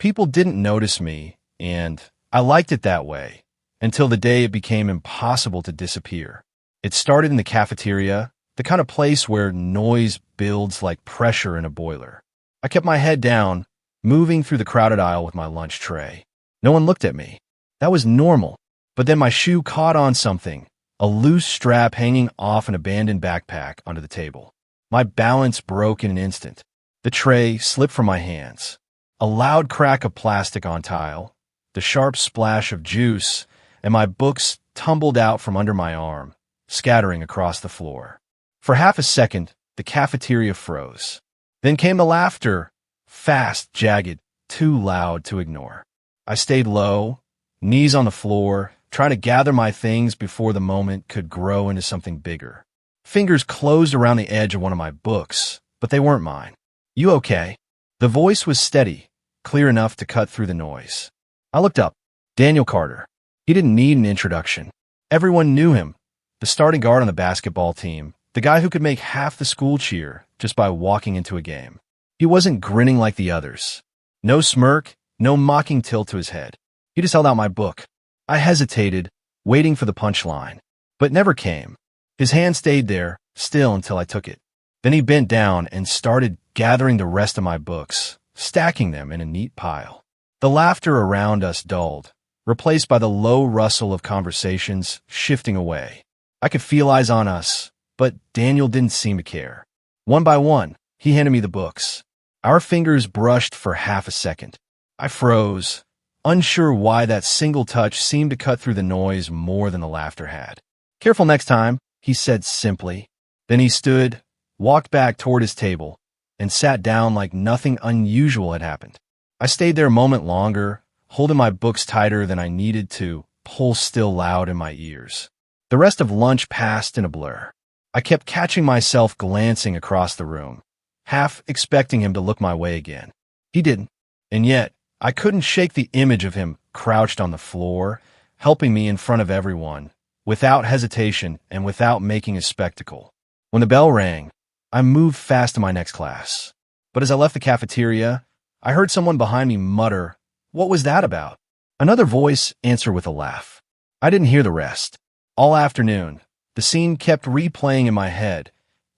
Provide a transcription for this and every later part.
People didn't notice me, and I liked it that way, until the day it became impossible to disappear. It started in the cafeteria, the kind of place where noise builds like pressure in a boiler. I kept my head down, moving through the crowded aisle with my lunch tray. No one looked at me. That was normal. But then my shoe caught on something, a loose strap hanging off an abandoned backpack onto the table. My balance broke in an instant. The tray slipped from my hands. A loud crack of plastic on tile, the sharp splash of juice, and my books tumbled out from under my arm, scattering across the floor. For half a second, the cafeteria froze. Then came the laughter, fast, jagged, too loud to ignore. I stayed low, knees on the floor, trying to gather my things before the moment could grow into something bigger. Fingers closed around the edge of one of my books, but they weren't mine. "You okay?" The voice was steady, clear enough to cut through the noise. I looked up. Daniel Carter. He didn't need an introduction. Everyone knew him. The starting guard on the basketball team, the guy who could make half the school cheer just by walking into a game. He wasn't grinning like the others. No smirk, no mocking tilt to his head. He just held out my book. I hesitated, waiting for the punchline, but never came. His hand stayed there, still until I took it. Then he bent down and started gathering the rest of my books, stacking them in a neat pile. The laughter around us dulled, replaced by the low rustle of conversations shifting away. I could feel eyes on us, but Daniel didn't seem to care. One by one, he handed me the books. Our fingers brushed for half a second. I froze, unsure why that single touch seemed to cut through the noise more than the laughter had. "Careful next time," he said simply. Then he stood, walked back toward his table, and sat down like nothing unusual had happened. I stayed there a moment longer, holding my books tighter than I needed to, pulse still loud in my ears. The rest of lunch passed in a blur. I kept catching myself glancing across the room, half expecting him to look my way again. He didn't, and yet I couldn't shake the image of him crouched on the floor, helping me in front of everyone, without hesitation and without making a spectacle. When the bell rang, I moved fast to my next class. But as I left the cafeteria, I heard someone behind me mutter, "What was that about?" Another voice answered with a laugh. I didn't hear the rest. All afternoon, the scene kept replaying in my head,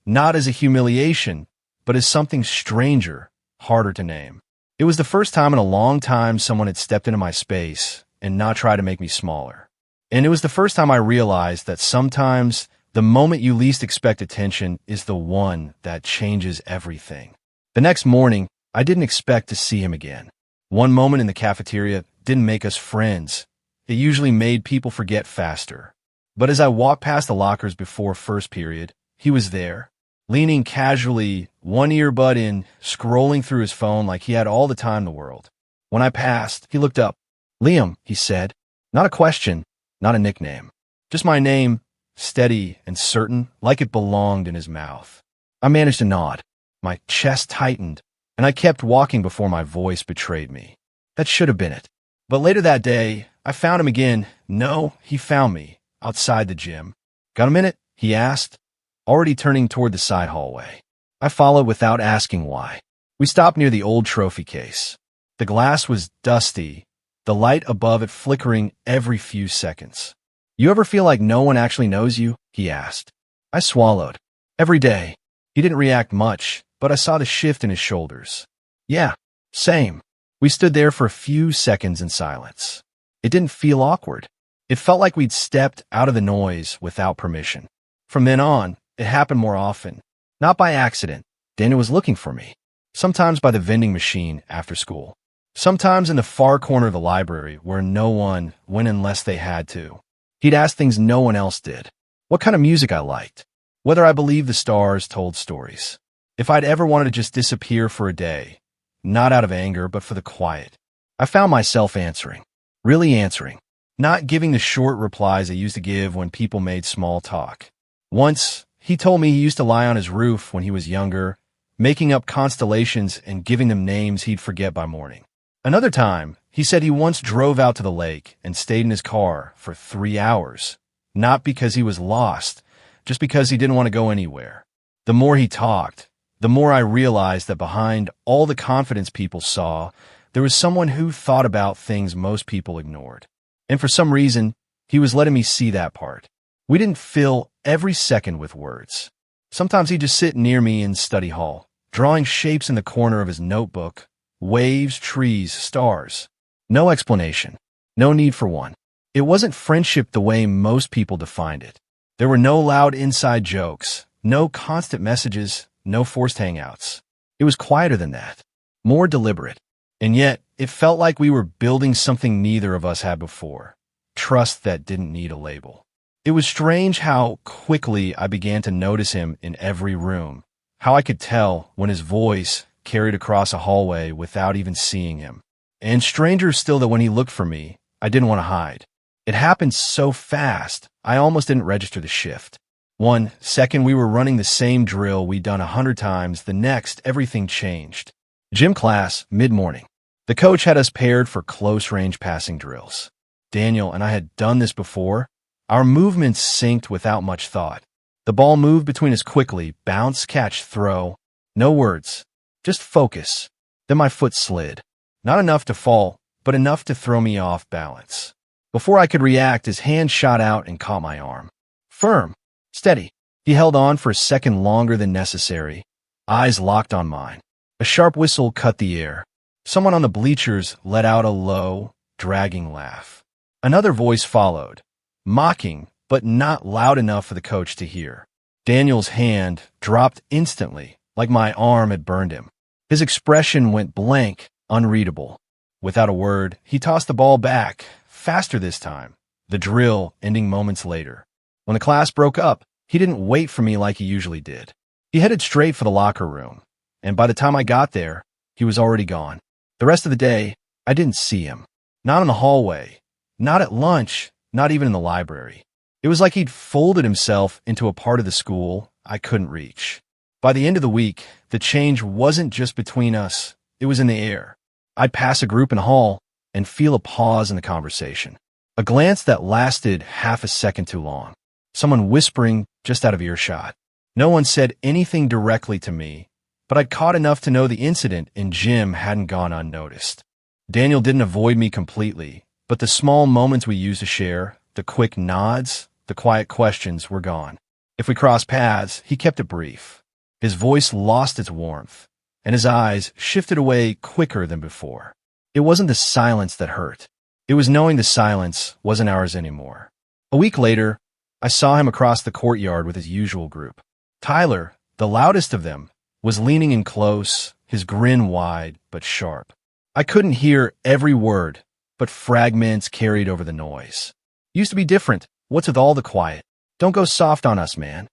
not as a humiliation, but as something stranger, harder to name. It was the first time in a long time someone had stepped into my space and not tried to make me smaller. And it was the first time I realized that sometimes the moment you least expect attention is the one that changes everything. The next morning, I didn't expect to see him again. One moment in the cafeteria didn't make us friends. It usually made people forget faster. But as I walked past the lockers before first period, he was there, leaning casually, one earbud in, scrolling through his phone like he had all the time in the world. When I passed, he looked up. "Liam," he said. Not a question, not a nickname. Just my name, steady and certain, like it belonged in his mouth. I managed to nod. My chest tightened, and I kept walking before my voice betrayed me. That should have been it. But later that day, I found him again. No, he found me, outside the gym. "Got a minute?" he asked, already turning toward the side hallway. I followed without asking why. We stopped near the old trophy case. The glass was dusty, the light above it flickering every few seconds. "You ever feel like no one actually knows you?" he asked. I swallowed. "Every day." He didn't react much, but I saw the shift in his shoulders. "Yeah, same." We stood there for a few seconds in silence. It didn't feel awkward. It felt like we'd stepped out of the noise without permission. From then on, it happened more often. Not by accident. Daniel was looking for me. Sometimes by the vending machine after school. Sometimes in the far corner of the library where no one went unless they had to. He'd ask things no one else did. What kind of music I liked. Whether I believed the stars told stories. If I'd ever wanted to just disappear for a day. Not out of anger, but for the quiet. I found myself answering. Really answering. Not giving the short replies I used to give when people made small talk. Once, he told me he used to lie on his roof when he was younger, making up constellations and giving them names he'd forget by morning. Another time, he said he once drove out to the lake and stayed in his car for 3 hours. Not because he was lost, just because he didn't want to go anywhere. The more he talked, the more I realized that behind all the confidence people saw, There was someone who thought about things most people ignored. And for some reason, he was letting me see that part. We didn't fill every second with words. Sometimes he'd just sit near me in study hall, drawing shapes in the corner of his notebook, waves, trees, stars. No explanation. No need for one. It wasn't friendship the way most people defined it. There were no loud inside jokes, no constant messages, no forced hangouts. It was quieter than that, more deliberate. And yet, it felt like we were building something neither of us had before. Trust that didn't need a label. It was strange how quickly I began to notice him in every room, how I could tell when his voice carried across a hallway without even seeing him. And stranger still that when he looked for me, I didn't want to hide. It happened so fast, I almost didn't register the shift. 1 second we were running the same drill we'd done 100 times, the next everything changed. Gym class, mid-morning. The coach had us paired for close-range passing drills. Daniel and I had done this before. Our movements synced without much thought. The ball moved between us quickly, bounce, catch, throw. No words, just focus. Then my foot slid. Not enough to fall, but enough to throw me off balance. Before I could react, his hand shot out and caught my arm. Firm, steady. He held on for a second longer than necessary, eyes locked on mine. A sharp whistle cut the air. Someone on the bleachers let out a low, dragging laugh. Another voice followed, mocking, but not loud enough for the coach to hear. Daniel's hand dropped instantly, like my arm had burned him. His expression went blank, unreadable. Without a word, he tossed the ball back, faster this time, the drill ending moments later. When the class broke up, he didn't wait for me like he usually did. He headed straight for the locker room, and by the time I got there, he was already gone. The rest of the day, I didn't see him. Not in the hallway, not at lunch, not even in the library. It was like he'd folded himself into a part of the school I couldn't reach. By the end of the week, the change wasn't just between us, it was in the air. I'd pass a group in the hall and feel a pause in the conversation. A glance that lasted half a second too long. Someone whispering just out of earshot. No one said anything directly to me, but I'd caught enough to know the incident in gym hadn't gone unnoticed. Daniel didn't avoid me completely, but the small moments we used to share, the quick nods, the quiet questions were gone. If we crossed paths, he kept it brief. His voice lost its warmth, and his eyes shifted away quicker than before. It wasn't the silence that hurt. It was knowing the silence wasn't ours anymore. A week later, I saw him across the courtyard with his usual group. Tyler, the loudest of them, was leaning in close, his grin wide but sharp. I couldn't hear every word, but fragments carried over the noise. Used to be different. What's with all the quiet? Don't go soft on us, man.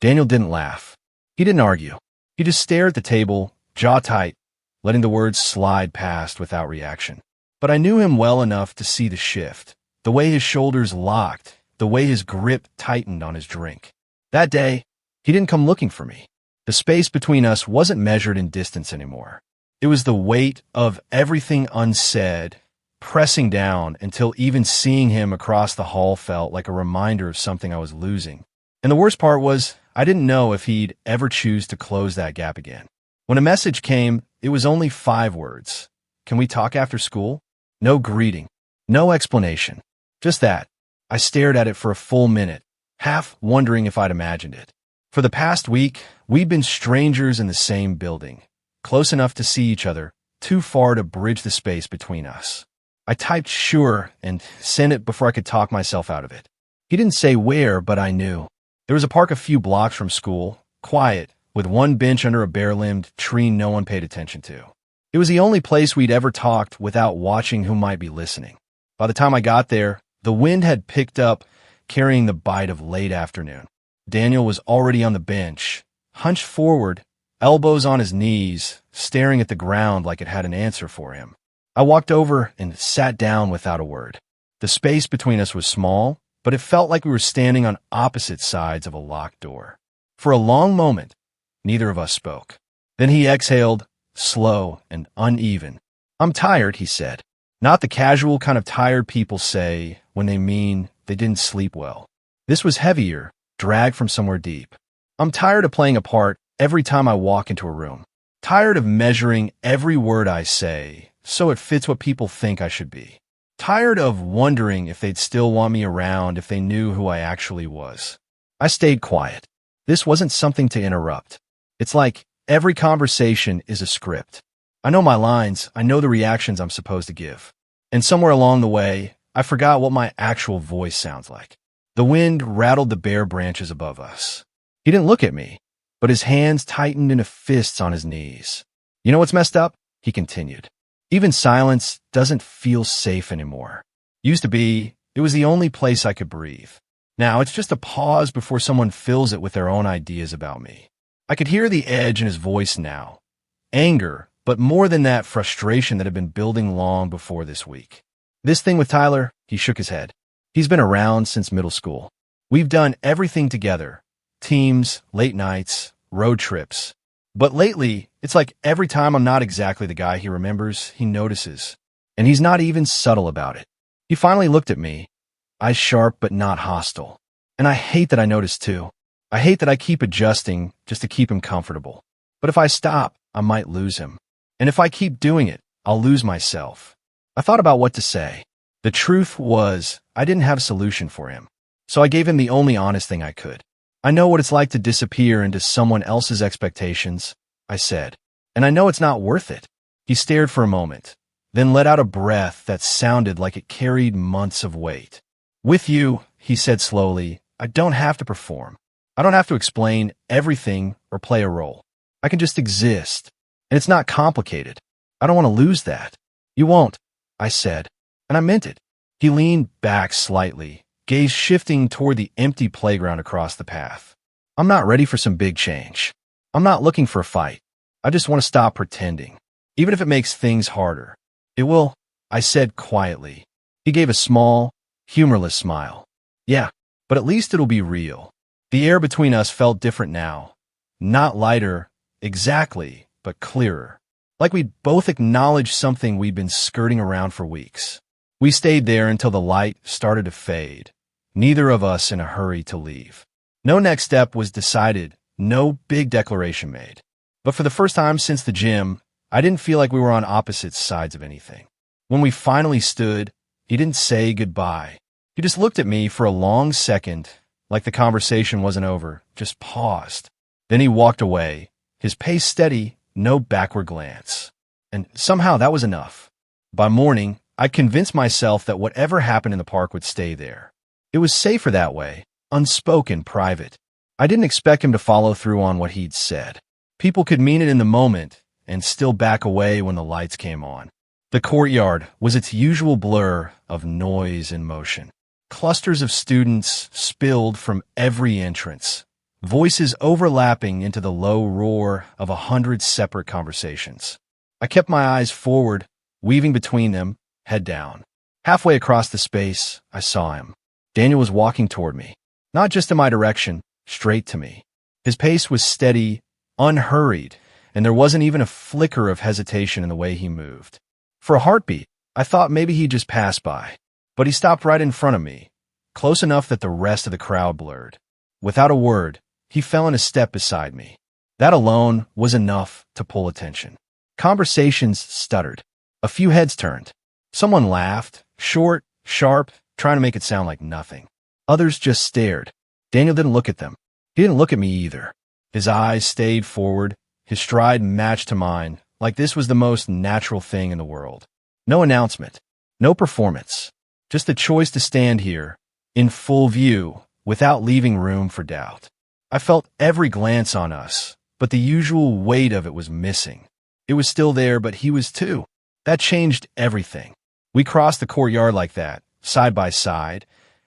Daniel didn't laugh. He didn't argue. He just stared at the table, jaw tight, letting the words slide past without reaction. But I knew him well enough to see the shift, the way his shoulders locked, the way his grip tightened on his drink. That day, he didn't come looking for me. The space between us wasn't measured in distance anymore. It was the weight of everything unsaid, pressing down until even seeing him across the hall felt like a reminder of something I was losing. And the worst part was, I didn't know if he'd ever choose to close that gap again. When a message came, it was only 5 words. Can we talk after school? No greeting. No explanation. Just that. I stared at it for a full minute, half wondering if I'd imagined it. For the past week, we'd been strangers in the same building, close enough to see each other, too far to bridge the space between us. I typed sure and sent it before I could talk myself out of it. He didn't say where, but I knew. There was a park a few blocks from school, quiet, with one bench under a bare-limbed tree no one paid attention to. It was the only place we'd ever talked without watching who might be listening. By the time I got there, the wind had picked up, carrying the bite of late afternoon. Daniel was already on the bench, hunched forward, elbows on his knees, staring at the ground like it had an answer for him. I walked over and sat down without a word. The space between us was small, but it felt like we were standing on opposite sides of a locked door. For a long moment, neither of us spoke. Then he exhaled, slow and uneven. "I'm tired," he said. Not the casual kind of tired people say when they mean they didn't sleep well. This was heavier, dragged from somewhere deep. "I'm tired of playing a part every time I walk into a room. Tired of measuring every word I say, so it fits what people think I should be. Tired of wondering if they'd still want me around if they knew who I actually was. I stayed quiet. This wasn't something to interrupt. It's like every conversation is a script. I know my lines, I know the reactions I'm supposed to give. And somewhere along the way, I forgot what my actual voice sounds like. The wind rattled the bare branches above us. He didn't look at me, but his hands tightened into fists on his knees. You know what's messed up? He continued. Even silence doesn't feel safe anymore. Used to be, it was the only place I could breathe. Now it's just a pause before someone fills it with their own ideas about me. I could hear the edge in his voice now. Anger, but more than that, frustration that had been building long before this week. This thing with Tyler, he shook his head. He's been around since middle school. We've done everything together. Teams, late nights, road trips. But lately, it's like every time I'm not exactly the guy he remembers, he notices. And he's not even subtle about it. He finally looked at me, eyes sharp but not hostile. And I hate that I notice too. I hate that I keep adjusting just to keep him comfortable. But if I stop, I might lose him. And if I keep doing it, I'll lose myself. I thought about what to say. The truth was, I didn't have a solution for him. So I gave him the only honest thing I could. I know what it's like to disappear into someone else's expectations, I said. And I know it's not worth it. He stared for a moment, then let out a breath that sounded like it carried months of weight. With you, he said slowly, I don't have to perform. I don't have to explain everything or play a role. I can just exist. And it's not complicated. I don't want to lose that. You won't, I said. And I meant it. He leaned back slightly, gaze shifting toward the empty playground across the path. I'm not ready for some big change. I'm not looking for a fight. I just want to stop pretending, even if it makes things harder. It will, I said quietly. He gave a small, humorless smile. Yeah, but at least it'll be real. The air between us felt different now. Not lighter, exactly, but clearer. Like we'd both acknowledged something we'd been skirting around for weeks. We stayed there until the light started to fade, neither of us in a hurry to leave. No next step was decided, no big declaration made. But for the first time since the gym, I didn't feel like we were on opposite sides of anything. When we finally stood, he didn't say goodbye. He just looked at me for a long second, like the conversation wasn't over, just paused. Then he walked away, his pace steady, no backward glance. And somehow that was enough. By morning, I'd convinced myself that whatever happened in the park would stay there. It was safer that way, unspoken, private. I didn't expect him to follow through on what he'd said. People could mean it in the moment and still back away when the lights came on. The courtyard was its usual blur of noise and motion. Clusters of students spilled from every entrance, voices overlapping into the low roar of 100 separate conversations. I kept my eyes forward, weaving between them, head down. Halfway across the space, I saw him. Daniel was walking toward me, not just in my direction, straight to me. His pace was steady, unhurried, and there wasn't even a flicker of hesitation in the way he moved. For a heartbeat, I thought maybe he'd just pass by, but he stopped right in front of me, close enough that the rest of the crowd blurred. Without a word, he fell in a step beside me. That alone was enough to pull attention. Conversations stuttered. A few heads turned. Someone laughed, short, sharp, trying to make it sound like nothing. Others just stared. Daniel didn't look at them. He didn't look at me either. His eyes stayed forward, his stride matched to mine, like this was the most natural thing in the world. No announcement, no performance, just the choice to stand here, in full view, without leaving room for doubt. I felt every glance on us, but the usual weight of it was missing. It was still there, but he was too. That changed everything. We crossed the courtyard like that, side by side,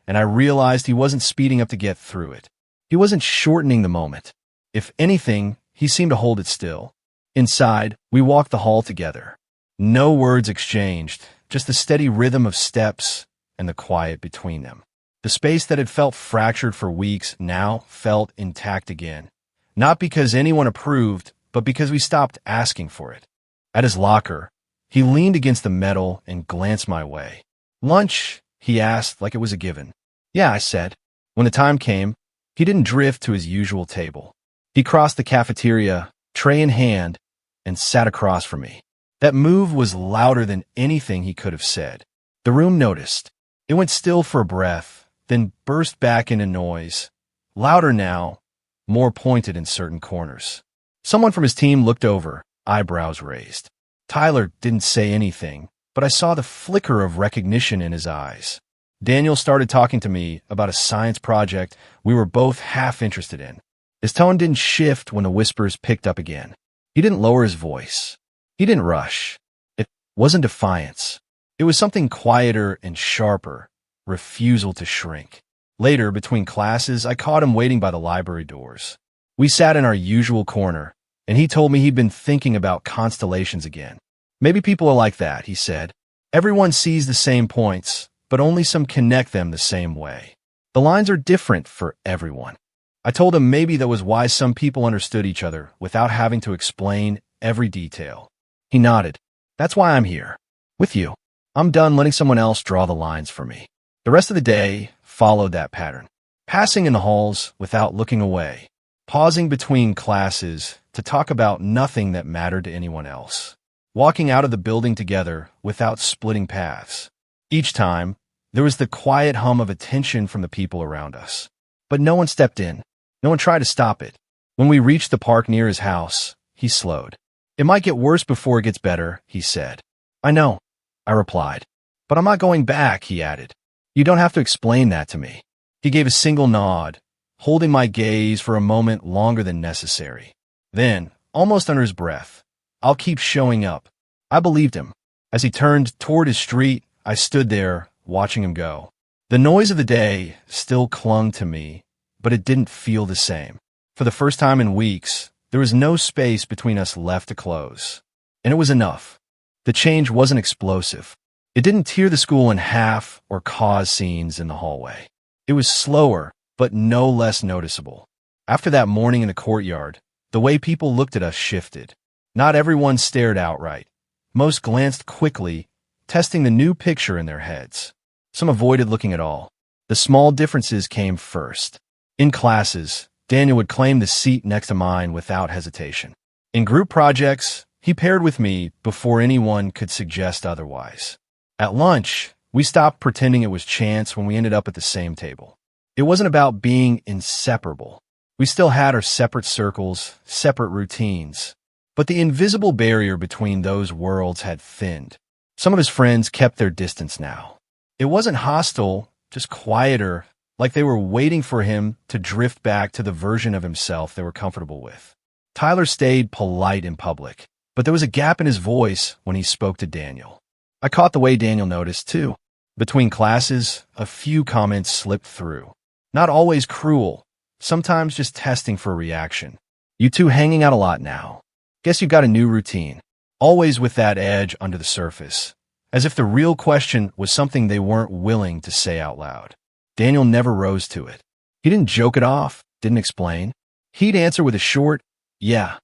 and I realized he wasn't speeding up to get through it. He wasn't shortening the moment. If anything, he seemed to hold it still. Inside, we walked the hall together. No words exchanged, just the steady rhythm of steps and the quiet between them. The space that had felt fractured for weeks now felt intact again. Not because anyone approved, but because we stopped asking for it. At his locker, he leaned against the metal and glanced my way. Lunch, he asked like it was a given. Yeah, I said. When the time came, he didn't drift to his usual table. He crossed the cafeteria, tray in hand, and sat across from me. That move was louder than anything he could have said. The room noticed. It went still for a breath, then burst back into noise. Louder now, more pointed in certain corners. Someone from his team looked over, eyebrows raised. Tyler didn't say anything, but I saw the flicker of recognition in his eyes. Daniel started talking to me about a science project we were both half interested in. His tone didn't shift when the whispers picked up again. He didn't lower his voice. He didn't rush. It wasn't defiance. It was something quieter and sharper, refusal to shrink. Later, between classes, I caught him waiting by the library doors. We sat in our usual corner, and he told me he'd been thinking about constellations again. Maybe people are like that, he said. Everyone sees the same points, but only some connect them the same way. The lines are different for everyone. I told him maybe that was why some people understood each other without having to explain every detail. He nodded. That's why I'm here. With you. I'm done letting someone else draw the lines for me. The rest of the day followed that pattern. Passing in the halls without looking away. Pausing between classes to talk about nothing that mattered to anyone else. Walking out of the building together without splitting paths. Each time, there was the quiet hum of attention from the people around us. But no one stepped in. No one tried to stop it. When we reached the park near his house, he slowed. It might get worse before it gets better, he said. I know, I replied. But I'm not going back, he added. You don't have to explain that to me. He gave a single nod, holding my gaze for a moment longer than necessary. Then, almost under his breath, I'll keep showing up. I believed him. As he turned toward his street, I stood there, watching him go. The noise of the day still clung to me, but it didn't feel the same. For the first time in weeks, there was no space between us left to close. And it was enough. The change wasn't explosive. It didn't tear the school in half or cause scenes in the hallway. It was slower, but no less noticeable. After that morning in the courtyard, the way people looked at us shifted. Not everyone stared outright. Most glanced quickly, testing the new picture in their heads. Some avoided looking at all. The small differences came first. In classes, Daniel would claim the seat next to mine without hesitation. In group projects, he paired with me before anyone could suggest otherwise. At lunch, we stopped pretending it was chance when we ended up at the same table. It wasn't about being inseparable. We still had our separate circles, separate routines. But the invisible barrier between those worlds had thinned. Some of his friends kept their distance now. It wasn't hostile, just quieter, like they were waiting for him to drift back to the version of himself they were comfortable with. Tyler stayed polite in public, but there was a gap in his voice when he spoke to Daniel. I caught the way Daniel noticed, too. Between classes, a few comments slipped through. Not always cruel, sometimes just testing for a reaction. You two hanging out a lot now. Guess you got a new routine. Always with that edge under the surface, as if the real question was something they weren't willing to say out loud. Daniel never rose to it. He didn't joke it off, didn't explain. He'd answer with a short, yeah,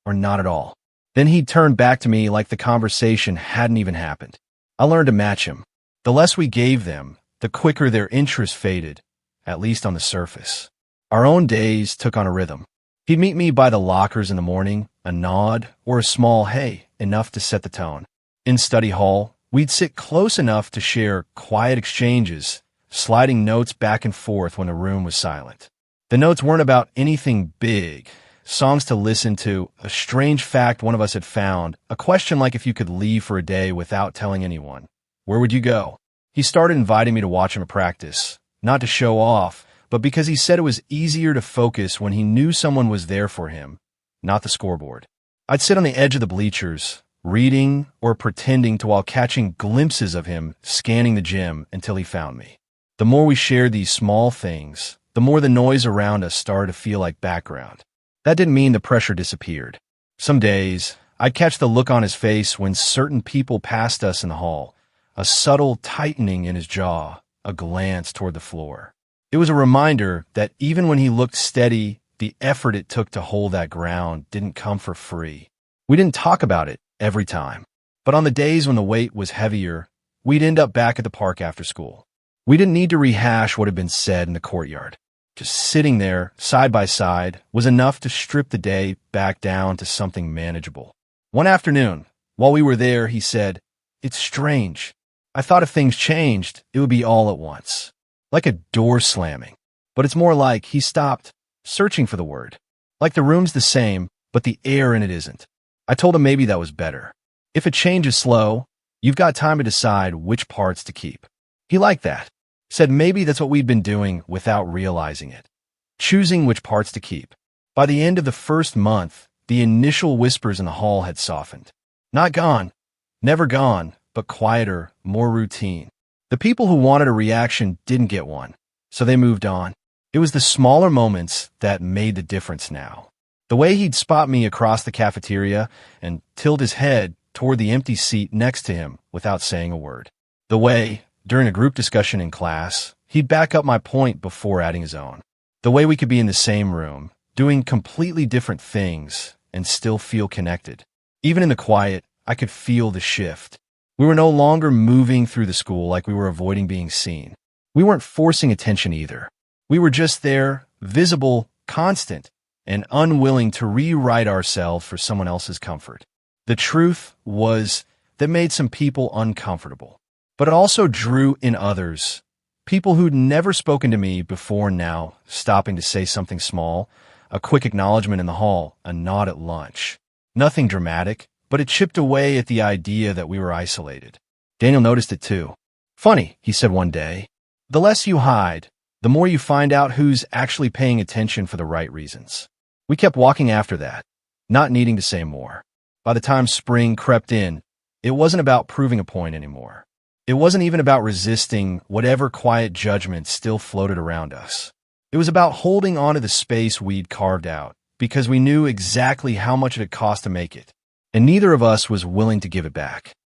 or not at all. Then he'd turn back to me like the conversation hadn't even happened. I learned to match him. The less we gave them, the quicker their interest faded, at least on the surface. Our own days took on a rhythm. He'd meet me by the lockers in the morning, a nod, or a small hey, enough to set the tone. In study hall, we'd sit close enough to share quiet exchanges, sliding notes back and forth when the room was silent. The notes weren't about anything big, songs to listen to, a strange fact one of us had found, a question like if you could leave for a day without telling anyone. Where would you go? He started inviting me to watch him at practice, not to show off, but because he said it was easier to focus when he knew someone was there for him, not the scoreboard. I'd sit on the edge of the bleachers, reading or pretending to while catching glimpses of him scanning the gym until he found me. The more we shared these small things, the more the noise around us started to feel like background. That didn't mean the pressure disappeared. Some days, I'd catch the look on his face when certain people passed us in the hall, a subtle tightening in his jaw, a glance toward the floor. It was a reminder that even when he looked steady, the effort it took to hold that ground didn't come for free. We didn't talk about it every time, but on the days when the weight was heavier, we'd end up back at the park after school. We didn't need to rehash what had been said in the courtyard. Just sitting there, side by side, was enough to strip the day back down to something manageable. One afternoon, While we were there, he said, "It's strange. I thought if things changed, it would be all at once. Like a door slamming. But it's more like he stopped searching for the word. Like the room's the same, but the air in it isn't." I told him maybe that was better. If a change is slow, you've got time to decide which parts to keep. He liked that. Said maybe that's what we'd been doing without realizing it. Choosing which parts to keep. By the end of the first month, the initial whispers in the hall had softened. Not gone. Never gone, but quieter, more routine. The people who wanted a reaction didn't get one, so they moved on. It was the smaller moments that made the difference now. The way he'd spot me across the cafeteria and tilt his head toward the empty seat next to him without saying a word. The way, during a group discussion in class, he'd back up my point before adding his own. The way we could be in the same room, doing completely different things, and still feel connected. Even in the quiet, I could feel the shift. We were no longer moving through the school like we were avoiding being seen. We weren't forcing attention either. We were just there, visible, constant, and unwilling to rewrite ourselves for someone else's comfort. The truth was that made some people uncomfortable, but it also drew in others, people who'd never spoken to me before now, stopping to say something small, a quick acknowledgement in the hall, a nod at lunch. Nothing dramatic, but it chipped away at the idea that we were isolated. Daniel noticed it too. "Funny," he said one day. "The less you hide, the more you find out who's actually paying attention for the right reasons." We kept walking after that, not needing to say more. By the time spring crept in, it wasn't about proving a point anymore. It wasn't even about resisting whatever quiet judgment still floated around us. It was about holding on to the space we'd carved out, because we knew exactly how much it had cost to make it, and neither of us was willing to give it back.